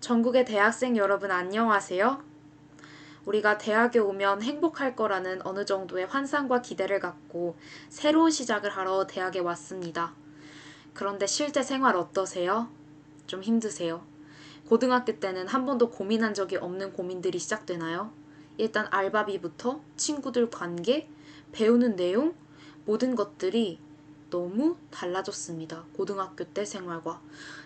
전국의 대학생 여러분 안녕하세요. 우리가 대학에 오면 행복할 거라는 어느 정도의 환상과 기대를 갖고 새로운 시작을 하러 대학에 왔습니다. 그런데 실제 생활 어떠세요? 좀 힘드세요? 고등학교 때는 한 번도 고민한 적이 없는 고민들이 시작되나요? 일단 알바비부터 친구들 관계, 배우는 내용, 모든 것들이 너무 달라졌습니다. 고등학교 때 생활과.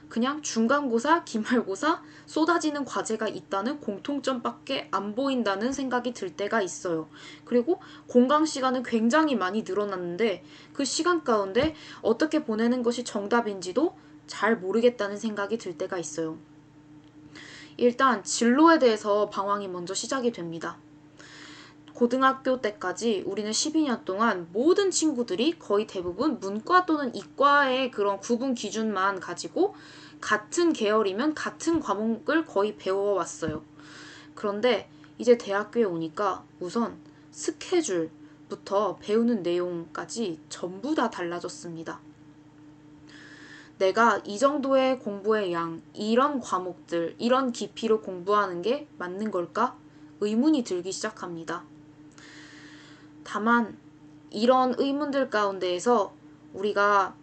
그냥 중간고사, 기말고사, 쏟아지는 과제가 있다는 공통점밖에 안 보인다는 생각이 들 때가 있어요. 그리고 공강 시간은 굉장히 많이 늘어났는데 그 시간 가운데 어떻게 보내는 것이 정답인지도 잘 모르겠다는 생각이 들 때가 있어요. 일단 진로에 대해서 방황이 먼저 시작이 됩니다. 고등학교 때까지 우리는 12년 동안 모든 친구들이 거의 대부분 문과 또는 이과의 그런 구분 기준만 가지고 같은 계열이면 같은 과목을 거의 배워왔어요. 그런데 이제 대학교에 오니까 우선 스케줄부터 배우는 내용까지 전부 다 달라졌습니다. 내가 이 정도의 공부의 양, 이런 과목들, 이런 깊이로 공부하는 게 맞는 걸까? 의문이 들기 시작합니다. 다만 이런 의문들 가운데에서 우리가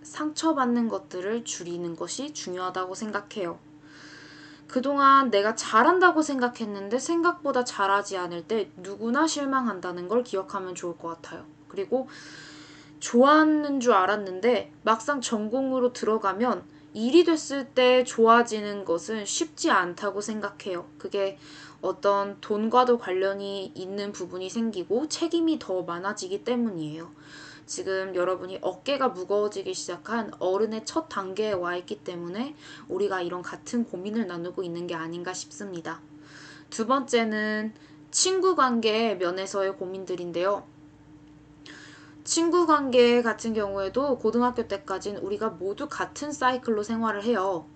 상처받는 것들을 줄이는 것이 중요하다고 생각해요. 그동안 내가 잘한다고 생각했는데 생각보다 잘하지 않을 때 누구나 실망한다는 걸 기억하면 좋을 것 같아요. 그리고 좋아하는 줄 알았는데 막상 전공으로 들어가면 일이 됐을 때 좋아지는 것은 쉽지 않다고 생각해요. 그게 어떤 돈과도 관련이 있는 부분이 생기고 책임이 더 많아지기 때문이에요. 지금 여러분이 어깨가 무거워지기 시작한 어른의 첫 단계에 와 있기 때문에 우리가 이런 같은 고민을 나누고 있는 게 아닌가 싶습니다. 두 번째는 친구 관계 면에서의 고민들인데요. 친구 관계 같은 경우에도 고등학교 때까지는 우리가 모두 같은 사이클로 생활을 해요.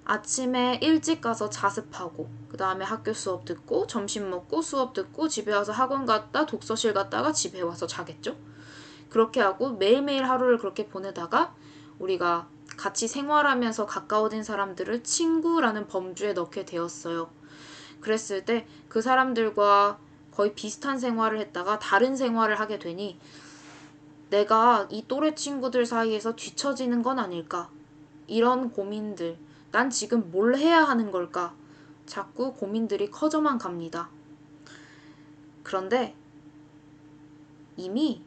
아침에 일찍 가서 자습하고 그 다음에 학교 수업 듣고 점심 먹고 수업 듣고 집에 와서 학원 갔다 독서실 갔다가 집에 와서 자겠죠. 그렇게 하고 매일매일 하루를 그렇게 보내다가 우리가 같이 생활하면서 가까워진 사람들을 친구라는 범주에 넣게 되었어요. 그랬을 때 그 사람들과 거의 비슷한 생활을 했다가 다른 생활을 하게 되니 내가 이 또래 친구들 사이에서 뒤처지는 건 아닐까? 이런 고민들, 난 지금 뭘 해야 하는 걸까? 자꾸 고민들이 커져만 갑니다. 그런데 이미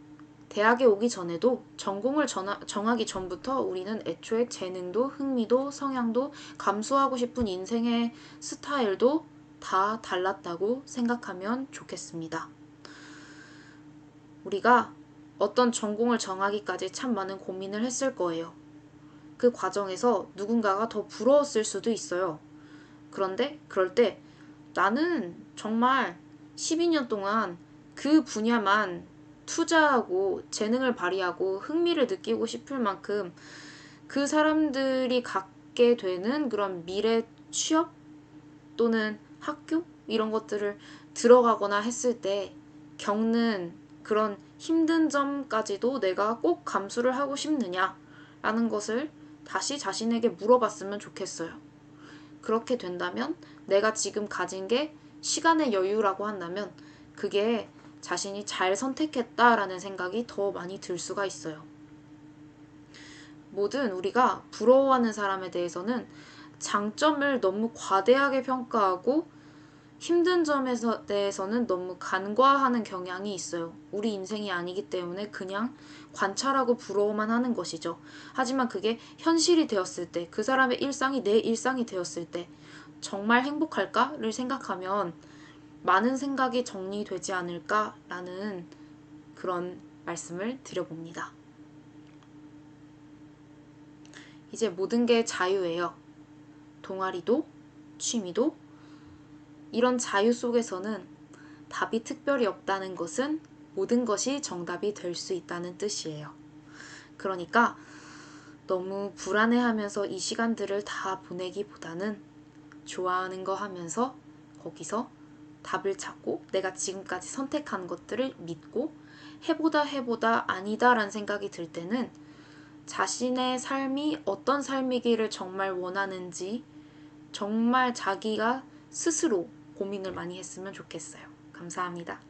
대학에 오기 전에도 전공을 정하기 전부터 우리는 애초에 재능도 흥미도 성향도 감수하고 싶은 인생의 스타일도 다 달랐다고 생각하면 좋겠습니다. 우리가 어떤 전공을 정하기까지 참 많은 고민을 했을 거예요. 그 과정에서 누군가가 더 부러웠을 수도 있어요. 그런데 그럴 때 나는 정말 12년 동안 그 분야만 투자하고 재능을 발휘하고 흥미를 느끼고 싶을 만큼 그 사람들이 갖게 되는 그런 미래 취업 또는 학교 이런 것들을 들어가거나 했을 때 겪는 그런 힘든 점까지도 내가 꼭 감수를 하고 싶느냐라는 것을 다시 자신에게 물어봤으면 좋겠어요. 그렇게 된다면 내가 지금 가진 게 시간의 여유라고 한다면 그게 자신이 잘 선택했다라는 생각이 더 많이 들 수가 있어요. 뭐든 우리가 부러워하는 사람에 대해서는 장점을 너무 과대하게 평가하고 힘든 점에 대해서는 너무 간과하는 경향이 있어요. 우리 인생이 아니기 때문에 그냥 관찰하고 부러워만 하는 것이죠. 하지만 그게 현실이 되었을 때, 그 사람의 일상이 내 일상이 되었을 때 정말 행복할까를 생각하면 많은 생각이 정리되지 않을까라는 그런 말씀을 드려봅니다. 이제 모든 게 자유예요. 동아리도, 취미도, 이런 자유 속에서는 답이 특별히 없다는 것은 모든 것이 정답이 될 수 있다는 뜻이에요. 그러니까 너무 불안해하면서 이 시간들을 다 보내기보다는 좋아하는 거 하면서 거기서 답을 찾고 내가 지금까지 선택한 것들을 믿고 해보다 아니다라는 생각이 들 때는 자신의 삶이 어떤 삶이기를 정말 원하는지 정말 자기가 스스로 고민을 많이 했으면 좋겠어요. 감사합니다.